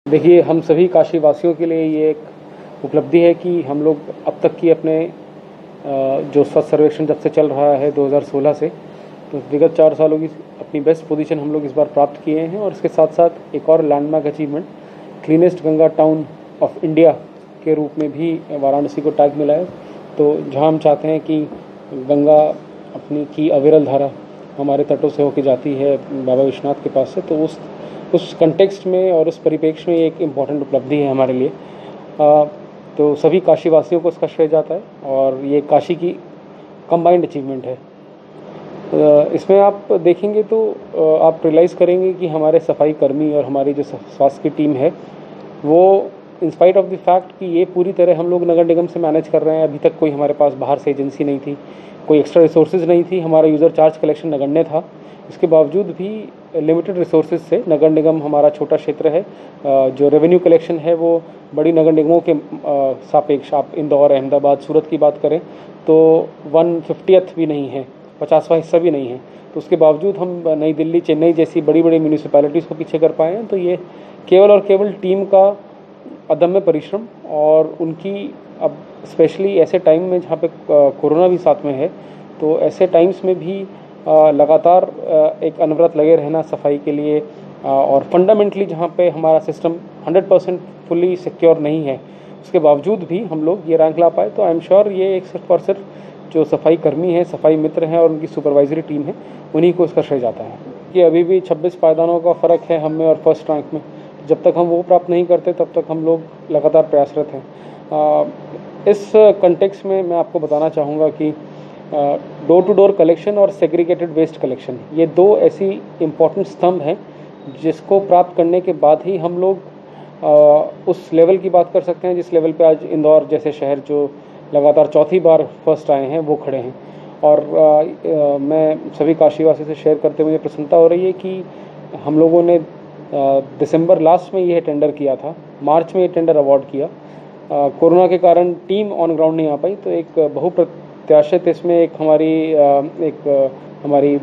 देखिए, हम सभी काशी वासियों के लिए ये एक उपलब्धि है कि हम लोग अब तक की अपने जो स्वच्छ सर्वेक्षण जब से चल रहा है 2016 से, तो विगत 4 सालों की अपनी बेस्ट पोजीशन हम लोग इस बार प्राप्त किए हैं। और इसके साथ साथ एक और landmark achievement, cleanest Ganga town of India के रूप में भी वाराणसी को टैग मिला है। तो जहां हम चाहते हैं कि गंगा अपनी की अविरल धारा हमारे तटों से होकर जाती है बाबा विश्वनाथ के पास से, तो उस कंटेक्स्ट में और उस परिप्रेक्ष्य में एक इम्पॉर्टेंट उपलब्धि है हमारे लिए। तो सभी काशी वासियों को इसका श्रेय जाता है और ये काशी की कंबाइंड अचीवमेंट है। इसमें आप देखेंगे तो आप रियलाइज़ करेंगे कि हमारे सफाई कर्मी और हमारी जो स्वास्थ्य की टीम है, वो इंस्पाइट ऑफ द फैक्ट कि ये पूरी तरह हम लोग नगर निगम से मैनेज कर रहे हैं। अभी तक कोई हमारे पास बाहर से एजेंसी नहीं थी, कोई एक्स्ट्रा रिसोर्सेज नहीं थी, हमारा यूज़र चार्ज कलेक्शन नगण्य था। इसके बावजूद भी लिमिटेड रिसोर्सेज से नगर निगम, हमारा छोटा क्षेत्र है, जो रेवेन्यू कलेक्शन है वो बड़ी नगर निगमों के सापेक्ष, आप इंदौर, अहमदाबाद, सूरत की बात करें तो 1/50 भी नहीं है, 50वां हिस्सा भी नहीं है। तो उसके बावजूद हम नई दिल्ली, चेन्नई जैसी बड़ी बड़ी म्यूनिसिपैलिटीज़ को पीछे कर पाए हैं। तो ये केवल और केवल टीम का अदम्य परिश्रम और उनकी, अब स्पेशली ऐसे टाइम में जहाँ पे कोरोना भी साथ में है, तो ऐसे टाइम्स में भी लगातार एक अनवरत लगे रहना सफाई के लिए। और फंडामेंटली जहाँ पे हमारा सिस्टम 100% फुली सिक्योर नहीं है, उसके बावजूद भी हम लोग ये रैंक ला पाए। तो आई एम श्योर ये एक सिर्फ और सिर्फ जो सफाई कर्मी हैं, सफाई मित्र हैं और उनकी सुपरवाइजरी टीम है, उन्हीं को इसका श्रेय जाता है। कि अभी भी 26 पायदानों का फ़र्क है हम में और फर्स्ट रैंक में। जब तक हम वो प्राप्त नहीं करते तब तक हम लोग लगातार प्रयासरत हैं। इस कंटेक्स्ट में मैं आपको बताना चाहूँगा कि डोर टू डोर कलेक्शन और सेग्रीगेटेड वेस्ट कलेक्शन, ये दो ऐसी इम्पॉर्टेंट स्तंभ हैं जिसको प्राप्त करने के बाद ही हम लोग उस लेवल की बात कर सकते हैं जिस लेवल पे आज इंदौर जैसे शहर, जो लगातार चौथी बार फर्स्ट आए हैं, वो खड़े हैं। और मैं सभी काशीवासी से शेयर करते हुए प्रसन्नता हो रही है कि हम लोगों ने दिसंबर लास्ट में यह टेंडर किया था, मार्च में ये टेंडर अवार्ड किया। कोरोना के कारण टीम ऑन ग्राउंड नहीं आ पाई, तो एक बहुप्रत्याशित इसमें एक हमारी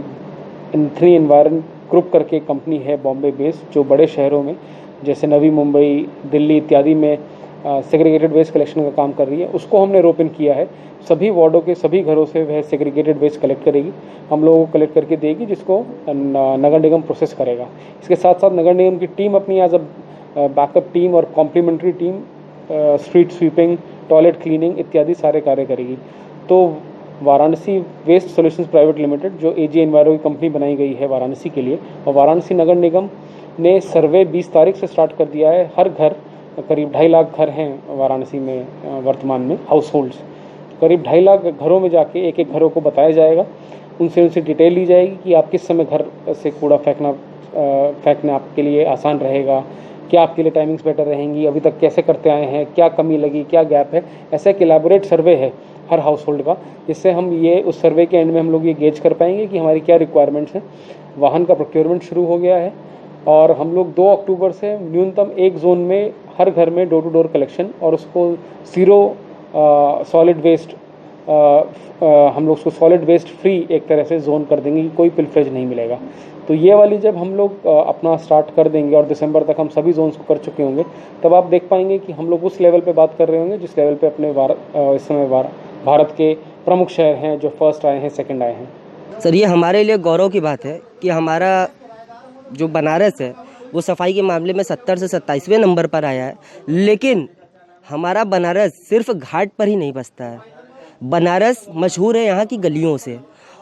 इंथनी एनवायरमेंट ग्रुप करके एक कंपनी है बॉम्बे बेस्ड, जो बड़े शहरों में जैसे नवी मुंबई, दिल्ली इत्यादि में सेग्रीगेटेड वेस्ट कलेक्शन का काम कर रही है। उसको हमने रोपन किया है। सभी वार्डों के सभी घरों से वह सेग्रीगेटेड वेस्ट कलेक्ट करेगी, हम लोगों को कलेक्ट करके देगी, जिसको नगर निगम प्रोसेस करेगा। इसके साथ साथ नगर निगम की टीम अपनी एज अ बैकअप टीम और complimentary team street sweeping, toilet cleaning इत्यादि सारे कार्य करेगी। तो Varanasi waste solutions private limited, जो एजी एनवायरो की कंपनी बनाई गई है वाराणसी के लिए, और वाराणसी नगर निगम ने सर्वे 20 तारीख से स्टार्ट कर दिया है। हर घर, करीब 2.5 लाख घर हैं वाराणसी में वर्तमान में, हाउस होल्ड्स, करीब 2.5 लाख घरों में जाके एक एक घरों को बताया जाएगा, उनसे डिटेल ली जाएगी कि आप किस समय घर से कूड़ा फेंकना आपके लिए आसान रहेगा, क्या आपके लिए टाइमिंग्स बेटर रहेंगी, अभी तक कैसे करते आए हैं, क्या कमी लगी, क्या गैप है। ऐसा एक एलैबोरेट सर्वे है हर हाउस होल्ड का, जिससे हम ये उस सर्वे के एंड में हम लोग ये गेज कर पाएंगे कि हमारी क्या रिक्वायरमेंट्स हैं। वाहन का प्रोक्योरमेंट शुरू हो गया है और हम लोग 2 अक्टूबर से न्यूनतम एक जोन में हर घर में डोर टू डोर कलेक्शन और उसको ज़ीरो सॉलिड वेस्ट, हम लोग उसको सॉलिड वेस्ट फ्री एक तरह से जोन कर देंगे कि कोई पिलफरेज नहीं मिलेगा। तो ये वाली जब हम लोग अपना स्टार्ट कर देंगे और दिसंबर तक हम सभी जोन्स को कर चुके होंगे, तब आप देख पाएंगे कि हम लोग उस लेवल पे बात कर रहे होंगे जिस लेवल पे अपने इस समय भारत के प्रमुख शहर हैं जो फर्स्ट आए हैं, सेकंड आए हैं। सर, ये हमारे लिए गौरव की बात है कि हमारा जो बनारस है वो सफाई के मामले में 70 से 27वें नंबर पर आया है। लेकिन हमारा बनारस सिर्फ घाट पर ही नहीं बसता है, बनारस मशहूर है यहाँ की गलियों से।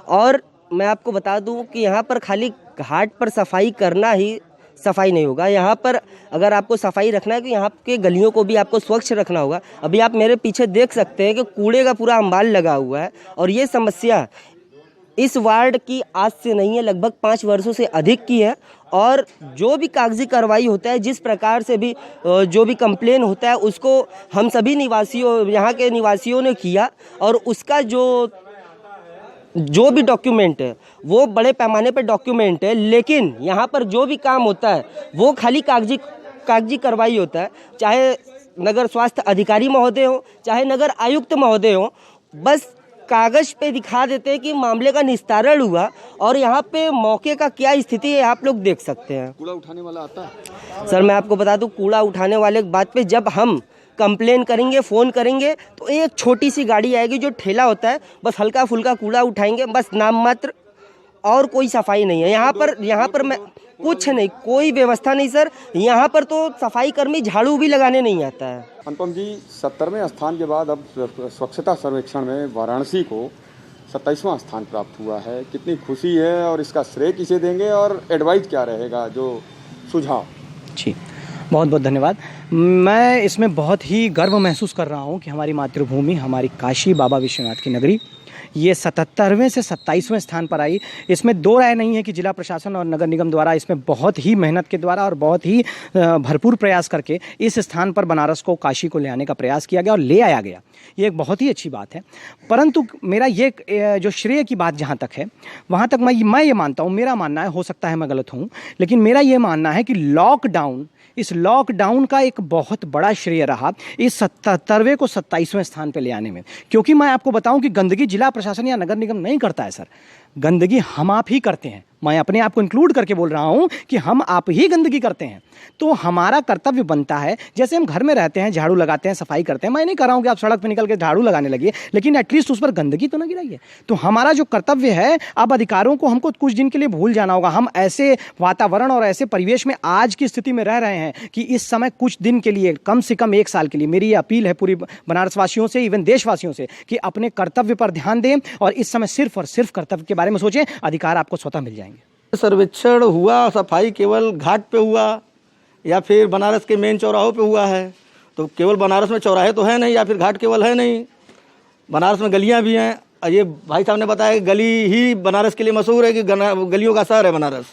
और मैं आपको बता दूँ कि यहाँ पर खाली घाट पर सफाई करना ही सफाई नहीं होगा। यहाँ पर अगर आपको सफाई रखना है तो यहाँ के गलियों को भी आपको स्वच्छ रखना होगा। अभी आप मेरे पीछे देख सकते हैं कि कूड़े का पूरा अंबाल लगा हुआ है और ये समस्या इस वार्ड की आज से नहीं है, लगभग 5 वर्षों से अधिक की है। और जो भी कागजी कार्रवाई होता है, जिस प्रकार से भी जो भी कंप्लेन होता है, उसको हम सभी निवासियों, यहाँ के निवासियों ने किया और उसका जो भी डॉक्यूमेंट है वो बड़े पैमाने पर डॉक्यूमेंट है। लेकिन यहाँ पर जो भी काम होता है वो खाली कागजी कार्रवाई होता है, चाहे नगर स्वास्थ्य अधिकारी महोदय हो, चाहे नगर आयुक्त महोदय हो। बस कागज पे दिखा देते हैं कि मामले का निस्तारण हुआ, और यहाँ पे मौके का क्या स्थिति है आप लोग देख सकते हैं। कूड़ा उठाने वाला आता है? सर मैं आपको बता दूं, कूड़ा उठाने वाले की बात पे जब हम कंप्लेन करेंगे, फ़ोन करेंगे, तो एक छोटी सी गाड़ी आएगी जो ठेला होता है, बस हल्का फुल्का कूड़ा उठाएंगे, बस नाम मात्र, और कोई सफाई नहीं है यहाँ पर मैं कुछ नहीं, कोई व्यवस्था नहीं सर। यहाँ पर तो सफाई कर्मी झाड़ू भी लगाने नहीं आता है। अनुपम जी, 70वें स्थान के बाद अब स्वच्छता सर्वेक्षण में वाराणसी को 27वां स्थान प्राप्त हुआ है। कितनी खुशी है और इसका श्रेय किसे देंगे और एडवाइस क्या रहेगा, जो सुझाव? जी बहुत बहुत धन्यवाद। मैं इसमें बहुत ही गर्व महसूस कर रहा हूँ कि हमारी मातृभूमि, हमारी काशी बाबा विश्वनाथ की नगरी, ये 77वें से 27वें स्थान पर आई। इसमें दो राय नहीं है कि जिला प्रशासन और नगर निगम द्वारा इसमें बहुत ही मेहनत के द्वारा और बहुत ही भरपूर प्रयास करके इस स्थान पर बनारस को, काशी को ले आने का प्रयास किया गया और ले आया गया। ये एक बहुत ही अच्छी बात है। परंतु मेरा ये जो श्रेय की बात जहाँ तक है, वहाँ तक मैं ये मानता हूँ, मेरा मानना है, हो सकता है मैं गलत हूँ, लेकिन मेरा ये मानना है कि इस लॉकडाउन का एक बहुत बड़ा श्रेय रहा इस 77वें को 27वें स्थान पे ले आने में। क्योंकि मैं आपको बताऊं कि गंदगी जिला प्रशासन या नगर निगम नहीं करता है सर, गंदगी हम आप ही करते हैं। मैं अपने आप को इंक्लूड करके बोल रहा हूं कि हम आप ही गंदगी करते हैं। तो हमारा कर्तव्य बनता है, जैसे हम घर में रहते हैं, झाड़ू लगाते हैं, सफाई करते हैं। मैं नहीं कर रहा हूं कि आप सड़क पर निकल के झाड़ू लगाने लगिए, लेकिन एटलीस्ट उस पर गंदगी तो ना गिराइए। तो हमारा जो कर्तव्य है, अब अधिकारों को हमको कुछ दिन के लिए भूल जाना होगा। हम ऐसे वातावरण और ऐसे परिवेश में आज की स्थिति में रह रहे हैं कि इस समय कुछ दिन के लिए, कम से कम 1 साल के लिए, मेरी अपील है पूरी बनारस वासियों से, इवन देशवासियों से, कि अपने कर्तव्य पर ध्यान दें और इस समय सिर्फ और सिर्फ कर्तव्य के बारे में सोचें। अधिकार आपको स्वतः मिल जाएंगे। सर्वेक्षण हुआ, सफाई केवल घाट पे हुआ या फिर बनारस के मेन चौराहों पे हुआ है? तो केवल बनारस में चौराहे तो है नहीं, या फिर घाट केवल है नहीं, बनारस में गलियां भी हैं। ये भाई साहब ने बताया कि गली ही बनारस के लिए मशहूर है कि गलियों का शहर है बनारस।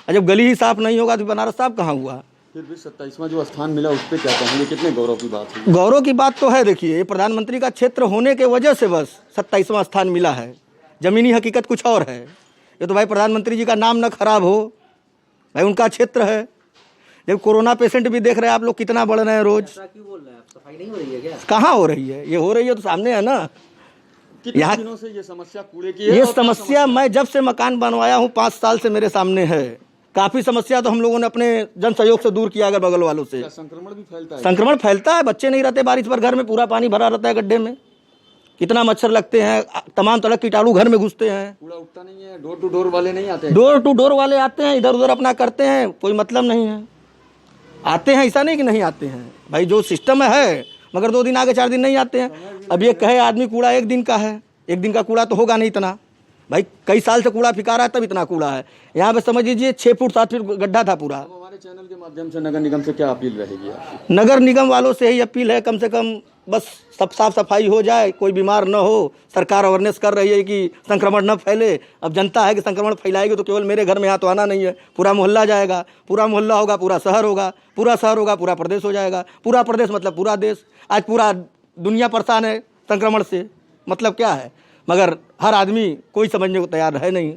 और जब गली ही साफ नहीं होगा तो बनारस साफ कहाँ हुआ? फिर भी 27वां जो स्थान मिला उस पर क्या कहेंगे? कितने गौरव की बात है? गौरव की बात तो है। देखिए, ये प्रधानमंत्री का क्षेत्र होने के वजह से बस 27वां स्थान मिला है। जमीनी हकीकत कुछ और है। ये तो भाई प्रधानमंत्री जी का नाम न खराब हो, भाई उनका क्षेत्र है। जब कोरोना पेशेंट भी देख रहे हैं आप लोग कितना बढ़ रहे हैं रोज। क्यों बोल रहे हैं आप? सफाई नहीं हो रही है क्या? कहाँ हो रही है? ये हो रही है तो सामने है ना। कितने दिनों से ये समस्या कूड़े की है? ये समस्या मैं जब से मकान बनवाया हूँ 5 साल से मेरे सामने है। काफी समस्या तो हम लोगों ने अपने जन सहयोग से दूर किया अगर बगल वालों से। संक्रमण भी फैलता है? संक्रमण फैलता है, बच्चे नहीं रहते बारिश पर घर में, पूरा पानी भरा रहता है गड्ढे में, कितना मच्छर लगते हैं, तमाम तरह कीटाणु घर में घुसते हैं। कूड़ा उठता नहीं है? डोर टू डोर वाले नहीं आते? डोर टू डोर वाले आते हैं, इधर उधर अपना करते हैं, कोई मतलब नहीं है। आते हैं, ऐसा नहीं कि नहीं आते हैं भाई, जो सिस्टम है, मगर 2 दिन आगे 4 दिन नहीं आते हैं। अब ये कहे आदमी कूड़ा 1 दिन का है, 1 दिन का कूड़ा तो होगा नहीं इतना भाई, कई साल से कूड़ा फिका रहा है तब इतना कूड़ा है। यहाँ पे समझ लीजिए 6 फुट 7 फुट गड्ढा था पूरा। हमारे चैनल के माध्यम से नगर निगम से क्या अपील रहेगी आपकी? नगर निगम वालों से ही अपील है, कम से कम बस सब साफ सफाई हो जाए, कोई बीमार न हो। सरकार अवेयरनेस कर रही है कि संक्रमण न फैले। अब जनता है कि संक्रमण फैलाएगी तो केवल मेरे घर में यहाँ तो आना नहीं है, पूरा मोहल्ला जाएगा, पूरा मोहल्ला होगा, पूरा शहर होगा, पूरा शहर होगा, पूरा प्रदेश हो जाएगा। पूरा प्रदेश मतलब पूरा देश। आज पूरा दुनिया परेशान है संक्रमण से, मतलब क्या है? मगर हर आदमी कोई समझने को तैयार है नहीं।